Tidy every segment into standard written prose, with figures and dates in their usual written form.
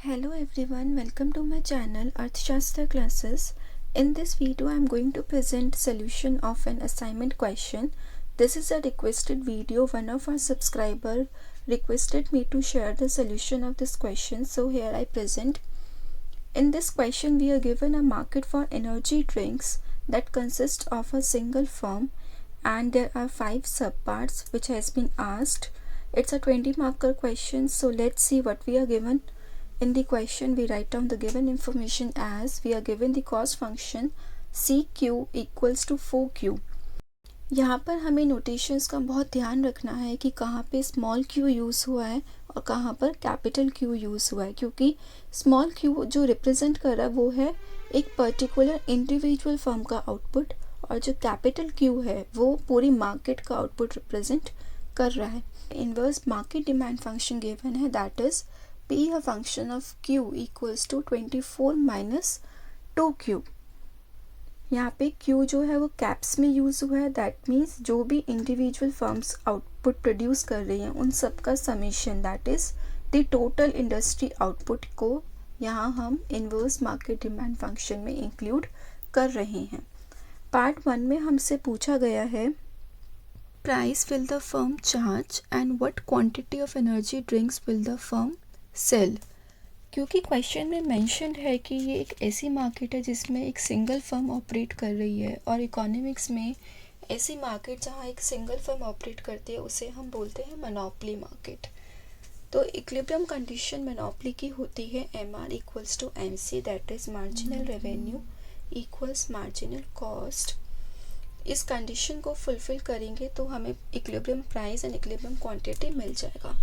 Hello everyone, welcome to my channel Arthashastra Classes. In this video I am going to present solution of an assignment question. This is a requested video. One of our subscriber requested me to share the solution of this question, so here I present. In this question we are given a market for energy drinks that consists of a single firm and there are 5 subparts which has been asked. It's a 20 marker question, so let's see what we are given. In the question we write down the given information as we are given the cost function CQ equals to 4Q. यहाँ पर हमें notations का बहुत ध्यान रखना है कि कहाँ पे स्मॉल q यूज़ हुआ है और कहाँ पर कैपिटल Q यूज़ हुआ है, क्योंकि स्मॉल q जो रिप्रेजेंट कर रहा है वो है एक पर्टिकुलर इंडिविजुअल फर्म का आउटपुट और जो कैपिटल Q है वो पूरी मार्केट का आउटपुट रिप्रेजेंट कर रहा है. Inverse market demand function given है, that is P a function of Q equals to 24 minus 2Q. यहाँ पे Q जो है वो कैप्स में यूज़ हुआ है, दैट मीन्स जो भी इंडिविजुअल फर्म्स आउटपुट प्रोड्यूस कर रही हैं उन सब का summation, that is the total industry output को यहाँ हम इनवर्स मार्केट डिमांड फंक्शन में इंक्लूड कर रहे हैं. पार्ट 1 में हमसे पूछा गया है price will the firm charge and what quantity of energy drinks will the firm sell. क्योंकि क्वेश्चन में मेंशन्ड है कि ये एक ऐसी मार्केट है जिसमें एक सिंगल फर्म ऑपरेट कर रही है और इकोनॉमिक्स में ऐसी मार्केट जहाँ एक सिंगल फर्म ऑपरेट करती है उसे हम बोलते हैं मोनोपोली मार्केट. तो इक्विलिब्रियम कंडीशन मोनोपोली की होती है MR equals to MC, that is marginal revenue equals marginal cost. इस कंडीशन को फुलफिल करेंगे तो हमें equilibrium price and equilibrium quantity मिल जाएगा.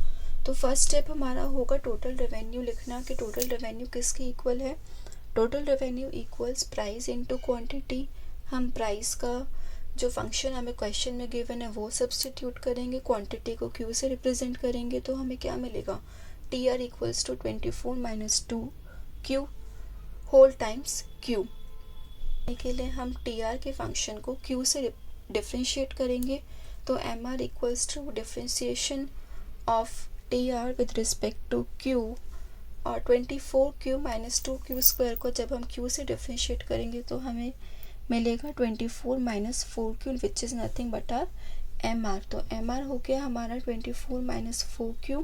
तो फर्स्ट स्टेप हमारा होगा टोटल रेवेन्यू लिखना कि टोटल रेवेन्यू किसके इक्वल है. Total revenue equals price into quantity. हम प्राइस का जो फंक्शन हमें क्वेश्चन में गिवन है वो सब्स्टिट्यूट करेंगे, क्वांटिटी को Q से रिप्रेजेंट करेंगे तो हमें क्या मिलेगा, TR equals to 24 minus 2Q whole times Q. के लिए हम TR के फंक्शन को Q से डिफ्रेंशिएट करेंगे तो MR equals to differentiation of TR with respect to Q और 24Q माइनस 2Q स्क्वायर को जब हम Q से डिफ्रेंशिएट करेंगे तो हमें मिलेगा 24 minus 4Q which is nothing but our MR. तो MR हो गया हमारा 24 माइनस 4Q.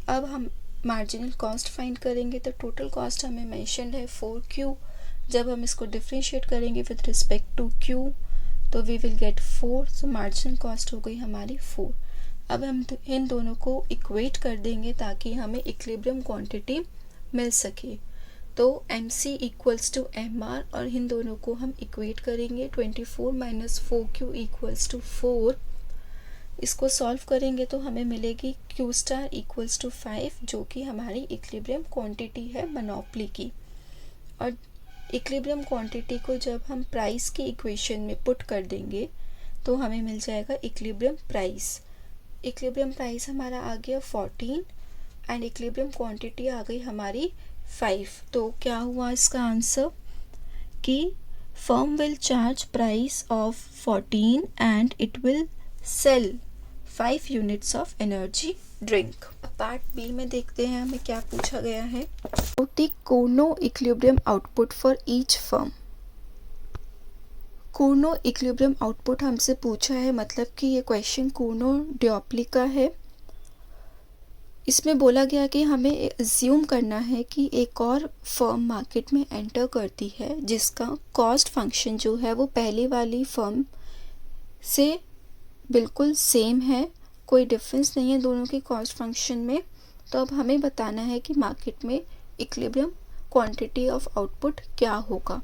अब हम मार्जिनल कॉस्ट फाइंड करेंगे तो टोटल कॉस्ट हमें मेंशन्ड है 4Q. जब हम इसको डिफ्रेंशिएट करेंगे विद रिस्पेक्ट टू Q तो we will get 4. So marginal cost हो गई हमारी 4. अब हम इन दोनों को इक्वेट कर देंगे ताकि हमें इक्विलिब्रियम क्वांटिटी मिल सके. तो MC इक्वल्स टू MR और इन दोनों को हम इक्वेट करेंगे. 24 माइनस 4Q इक्वल्स टू 4. इसको सॉल्व करेंगे तो हमें मिलेगी Q स्टार इक्वल्स टू 5 जो कि हमारी इक्विलिब्रियम क्वांटिटी है मोनोपोली की. और इक्विलिब्रियम क्वांटिटी को जब हम प्राइस की इक्वेशन में पुट कर देंगे तो हमें मिल जाएगा इक्विलिब्रियम प्राइस. इक्विलिब्रियम प्राइस हमारा आ गया 14 एंड इक्विलिब्रियम क्वांटिटी आ गई हमारी 5. तो क्या हुआ इसका आंसर कि firm will charge price of 14 and it will sell 5 units of energy drink. Part B में देखते हैं हमें क्या पूछा गया है. द कोनो equilibrium output for each firm. कोनो इक्विलिब्रियम आउटपुट हमसे पूछा है, मतलब कि ये क्वेश्चन कोनो डिओप्ली का है. इसमें बोला गया कि हमें एज्यूम करना है कि एक और फर्म मार्केट में एंटर करती है जिसका कॉस्ट फंक्शन जो है वो पहली वाली फर्म से बिल्कुल सेम है, कोई डिफरेंस नहीं है दोनों के कॉस्ट फंक्शन में. तो अब हमें बताना है कि मार्केट में इक्विलिब्रियम क्वांटिटी ऑफ आउटपुट क्या होगा.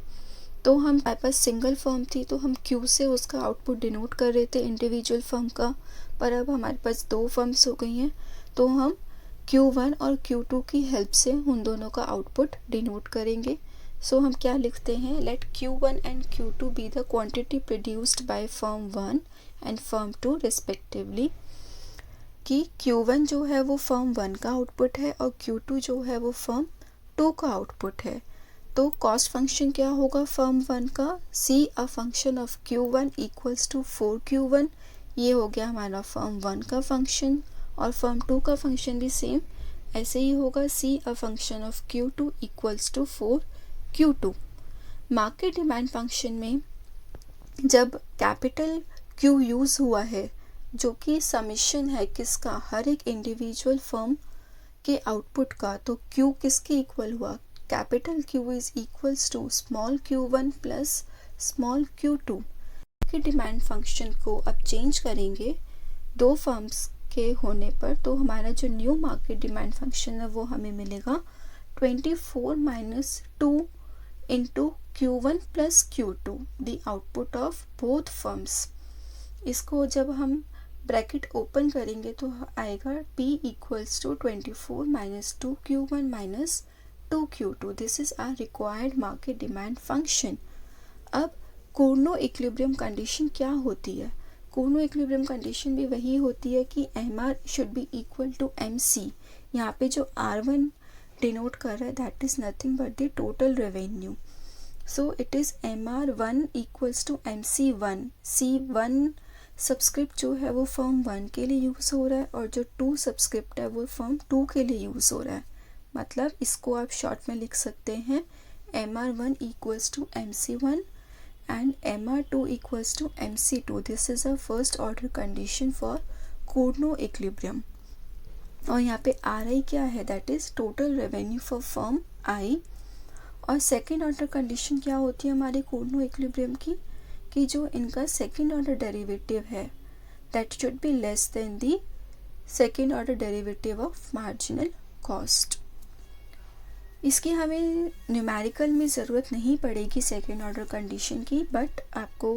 तो हमारे पास सिंगल फर्म थी तो हम Q से उसका आउटपुट डिनोट कर रहे थे इंडिविजुअल फर्म का, पर अब हमारे पास 2 फर्म्स हो गई हैं तो हम Q1 और Q2 की हेल्प से उन दोनों का आउटपुट डिनोट करेंगे. सो हम क्या लिखते हैं, let Q1 and Q2 be the quantity produced by firm 1 and firm 2 respectively. कि Q1 जो है वो फर्म 1 का आउटपुट है और Q2 जो है वो फर्म 2 का आउटपुट है. तो कॉस्ट फंक्शन क्या होगा फर्म 1 का, C a function of Q1 equals to 4Q1. ये हो गया हमारा फर्म 1 का फंक्शन और फर्म 2 का फंक्शन भी सेम ऐसे ही होगा C a function of Q2 equals to 4Q2। Market demand function में जब कैपिटल Q यूज़ हुआ है, जो कि समिशन है किसका, हर एक इंडिविजुअल फर्म के आउटपुट का, तो Q किसके इक्वल हुआ, capital Q is equals to small q1 plus small q2। की डिमांड फंक्शन को अब चेंज करेंगे दो फर्म्स के होने पर, तो हमारा जो न्यू मार्केट डिमांड फंक्शन है वो हमें मिलेगा 24 minus 2 into Q1 plus Q2 the output of both firms. इसको जब हम ब्रैकेट ओपन करेंगे तो आएगा P equals to 24 minus 2Q1 minus 2Q2। This is our required market demand function. अब कोर्नो इक्विलिब्रियम कंडीशन क्या होती है? कोर्नो इक्विलिब्रियम कंडीशन भी वही होती है कि MR should be equal to MC। यहाँ पे जो R1 डिनोट कर रहा है that is nothing but the total revenue. So it is MR1 equals to MC1। C1 subscript जो है वो फर्म 1 के लिए यूज़ हो रहा है और जो 2 सब्सक्रिप्ट है वो फर्म 2 के लिए यूज़ हो रहा है। मतलब इसको आप शॉर्ट में लिख सकते हैं MR1 equals to MC1 and MR2 equals to MC2. This is a first order condition for Cournot equilibrium. और यहाँ पे RI क्या है, that is total revenue for firm I। और सेकेंड ऑर्डर कंडीशन क्या होती है हमारे कोर्नो इक्विलिब्रियम की, कि जो इनका सेकेंड ऑर्डर डेरिवेटिव है that should be less than the second order derivative of marginal cost. इसकी हमें न्यूमेरिकल में ज़रूरत नहीं पड़ेगी सेकेंड ऑर्डर कंडीशन की, बट आपको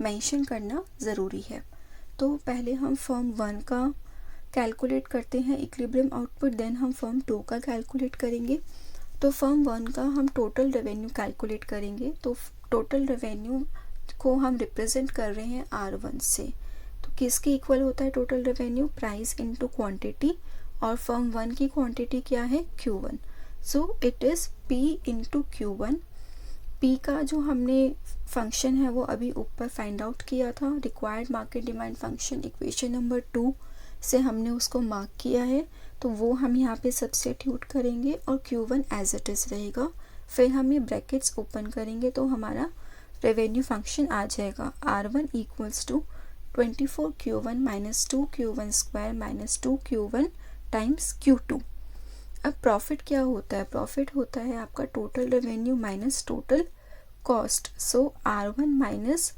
मेंशन करना ज़रूरी है। तो पहले हम फर्म 1 का कैलकुलेट करते हैं इक्विलिब्रियम आउटपुट, देन हम फर्म 2 का कैलकुलेट करेंगे। तो फर्म 1 का हम टोटल रेवेन्यू कैलकुलेट करेंगे। तो टोटल रेवेन्यू को हम रिप्रेजेंट कर रहे हैं R1 से। तो किसके इक्वल होता है total revenue, price into quantity, और फर्म 1 की क्वांटिटी क्या है Q1। So it is P into Q1। P का जो हमने फंक्शन है वो अभी ऊपर फाइंड आउट किया था, required market demand function equation number 2 से हमने उसको मार्क किया है, तो वो हम यहाँ पे सब्स्टिट्यूट करेंगे और Q1 एज इट इज़ रहेगा। फिर हम ये ब्रैकेट्स ओपन करेंगे तो हमारा रेवेन्यू फंक्शन आ जाएगा R1 equals to 24 Q1 minus 2 Q1 square minus 2 Q1 times Q2। अब प्रॉफिट क्या होता है, प्रॉफिट होता है आपका total revenue minus total cost. So R1 minus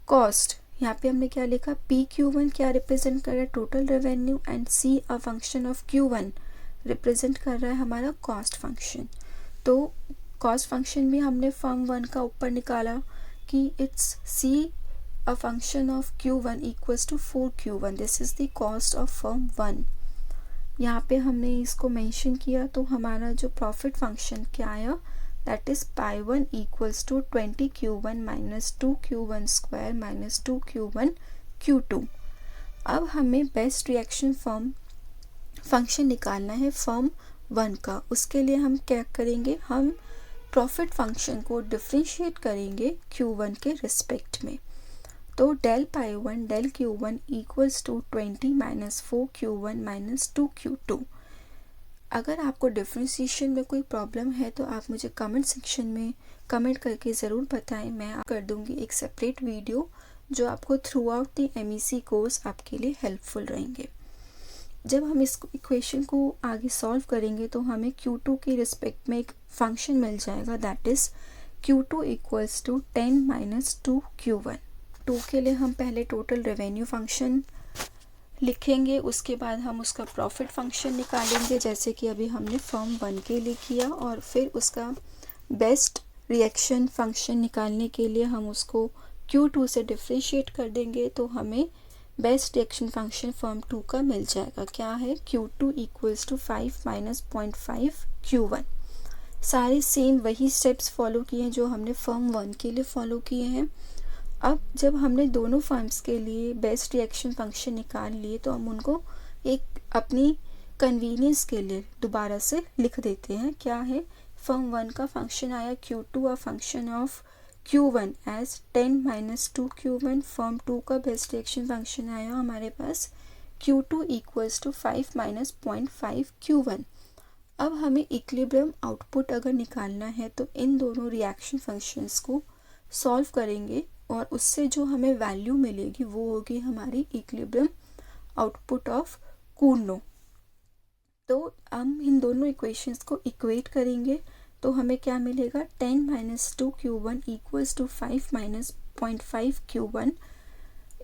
cost, यहाँ पे हमने क्या लिखा, PQ1 क्या रिप्रेजेंट कर रहा है total revenue, and C a function of Q1 represent कर रहा है हमारा कॉस्ट फंक्शन। तो कॉस्ट फंक्शन भी हमने फर्म 1 का ऊपर निकाला कि it's C a function of Q1 equals to 4Q1। This is the cost of firm 1। यहाँ पे हमने इसको मेंशन किया तो हमारा जो प्रॉफिट फंक्शन क्या आया, that is Pi1 equals to 20 Q1 minus 2 Q1 square minus 2 Q1 Q2। अब हमें बेस्ट रिएक्शन फर्म फंक्शन निकालना है फर्म 1 का। उसके लिए हम क्या करेंगे, हम प्रॉफिट फंक्शन को डिफ्रेंशिएट करेंगे Q1 के रिस्पेक्ट में। तो del Pi1 del Q1 equals to 20 minus 4 Q1 minus 2 Q2। अगर आपको डिफ्रेंशिएशन में कोई प्रॉब्लम है तो आप मुझे कमेंट सेक्शन में कमेंट करके ज़रूर बताएं। मैं कर दूंगी एक सेपरेट वीडियो जो आपको through out the MEC course आपके लिए हेल्पफुल रहेंगे। जब हम इस इक्वेशन को आगे सॉल्व करेंगे तो हमें Q2 के रिस्पेक्ट में एक फंक्शन मिल जाएगा, that is Q2 equals to 10 minus 2 Q1। 2 के लिए हम पहले टोटल रेवेन्यू फंक्शन लिखेंगे, उसके बाद हम उसका प्रॉफिट फंक्शन निकालेंगे जैसे कि अभी हमने फर्म 1 के लिए किया, और फिर उसका बेस्ट रिएक्शन फंक्शन निकालने के लिए हम उसको Q2 से डिफ्रेंशिएट कर देंगे तो हमें बेस्ट रिएक्शन फंक्शन फर्म 2 का मिल जाएगा। क्या है, Q2 equals to 5 minus 0.5 Q1। सारे सेम वही स्टेप्स फॉलो किए हैं जो हमने फर्म 1 के लिए फॉलो किए हैं। अब जब हमने दोनों फर्म्स के लिए बेस्ट रिएक्शन फंक्शन निकाल लिए तो हम उनको एक अपनी कन्वीनियंस के लिए दोबारा से लिख देते हैं। क्या है, फर्म 1 का फंक्शन आया Q2 a function of Q1 as 10 minus 2 Q1। Firm 2 का बेस्ट रिएक्शन फंक्शन आया हमारे पास Q2 equals to 5 minus 0.5 Q1। अब हमें इक्विलिब्रियम आउटपुट अगर निकालना है तो इन दोनों रिएक्शन फंक्शंस को सॉल्व करेंगे और उससे जो हमें वैल्यू मिलेगी वो होगी हमारी इक्विलिब्रियम आउटपुट ऑफ कूर्नो। तो हम इन दोनों इक्वेशंस को इक्वेट करेंगे तो हमें क्या मिलेगा, 10 minus 2 Q1 equals to 5 minus 0.5 Q1।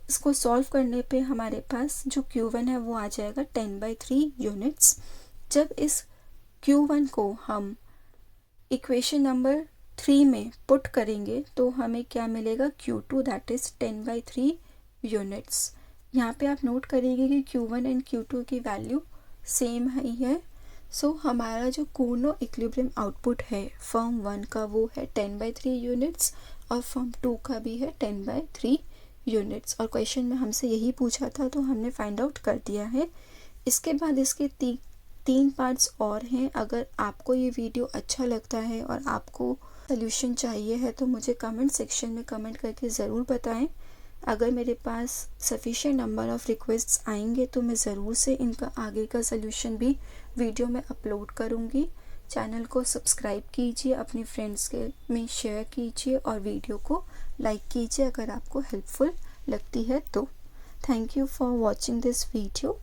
इसको सॉल्व करने पे हमारे पास जो Q1 है वो आ जाएगा 10/3 यूनिट्स। जब इस Q1 को हम इक्वेशन नंबर 3 में पुट करेंगे तो हमें क्या मिलेगा, Q2 दैट इज़ 10/3 यूनिट्स। यहाँ पे आप नोट करिएगा कि Q1 एंड Q2 की वैल्यू सेम ही है। सो हमारा जो कूर्नो इक्विलिब्रियम आउटपुट है फॉर्म 1 का वो है 10/3 यूनिट्स और फॉर्म 2 का भी है 10/3 यूनिट्स। और क्वेश्चन में हमसे यही पूछा था तो हमने फाइंड आउट कर दिया है। इसके बाद इसके तीन पार्ट्स और हैं। अगर आपको ये वीडियो अच्छा लगता है और आपको सोल्यूशन चाहिए है तो मुझे कमेंट सेक्शन में कमेंट करके ज़रूर बताएं। अगर मेरे पास सफिशिएंट नंबर ऑफ़ रिक्वेस्ट्स आएंगे तो मैं ज़रूर से इनका आगे का सोल्यूशन भी वीडियो में अपलोड करूँगी। चैनल को सब्सक्राइब कीजिए, अपने फ्रेंड्स के में शेयर कीजिए और वीडियो को लाइक कीजिए अगर आपको हेल्पफुल लगती है तो। Thank you for watching this video.